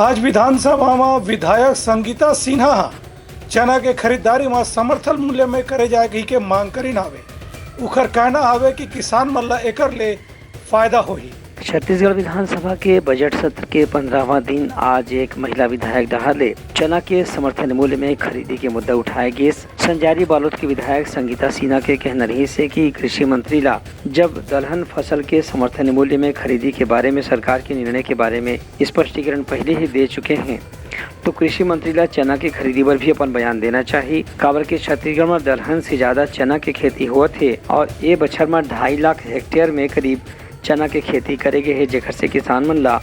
आज विधानसभा में विधायक संगीता सिन्हा चना के खरीदारी में समर्थन मूल्य में करे जाए के मांग करी नावे। उखर कहना आवे कि किसान मन ला एकर ले फायदा होही। छत्तीसगढ़ विधानसभा के बजट सत्र के 15वां दिन आज एक महिला विधायक डहाले चना के समर्थन मूल्य में खरीदी के मुद्दा उठाए गए। संजारी बालोद के विधायक संगीता सिन्हा के कहना रही से कि कृषि मंत्री ला जब दलहन फसल के समर्थन मूल्य में खरीदी के बारे में सरकार के निर्णय के बारे में स्पष्टीकरण पहले ही दे चुके हैं, तो कृषि मंत्री ला चना की खरीदी पर भी अपन बयान देना चाहिए। काबर के छत्तीसगढ़ में दलहन से ज्यादा चना की खेती हुआ थे और ये बछर में 2.5 लाख हेक्टेयर में करीब चना के खेती करेगे है, जेकर से किसान मन ला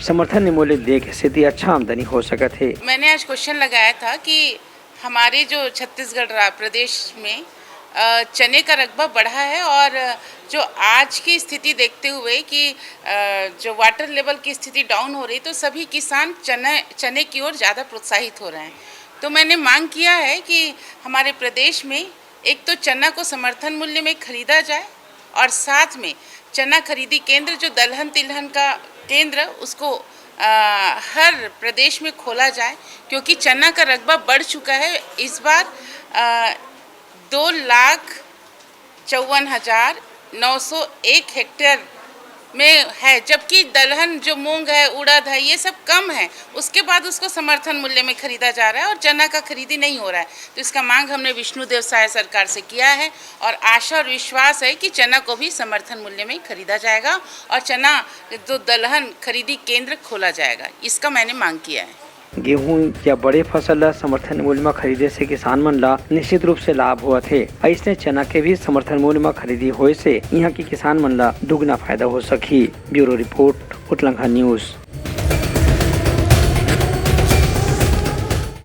समर्थन मूल्य दे के स्थिति अच्छा आमदनी हो सकत है। मैंने आज क्वेश्चन लगाया था कि हमारे जो छत्तीसगढ़ प्रदेश में चने का रकबा बढ़ा है और जो आज की स्थिति देखते हुए कि जो वाटर लेवल की स्थिति डाउन हो रही, तो सभी किसान चने की ओर ज़्यादा प्रोत्साहित हो रहे हैं। तो मैंने मांग किया है कि हमारे प्रदेश में एक तो चना को समर्थन मूल्य में खरीदा जाए और साथ में चना खरीदी केंद्र जो दलहन तिलहन का केंद्र उसको हर प्रदेश में खोला जाए, क्योंकि चना का रकबा बढ़ चुका है। इस बार 2,54,901 हेक्टेयर में है, जबकि दलहन जो मूंग है, उड़द है, ये सब कम है। उसके बाद उसको समर्थन मूल्य में खरीदा जा रहा है और चना का खरीदी नहीं हो रहा है। तो इसका मांग हमने विष्णुदेव साय सरकार से किया है और आशा और विश्वास है कि चना को भी समर्थन मूल्य में खरीदा जाएगा और चना जो दलहन खरीदी केंद्र खोला जाएगा, इसका मैंने मांग किया है। गेहूं या बड़े फसल ला समर्थन मूल्य में खरीदे से किसान मन ला निश्चित रूप से लाभ हुआ थे। ऐसे चना के भी समर्थन मूल्य में खरीदी होए से यहाँ के किसान मन ला दुगना फायदा हो सकी। ब्यूरो रिपोर्ट, उटलंघा न्यूज।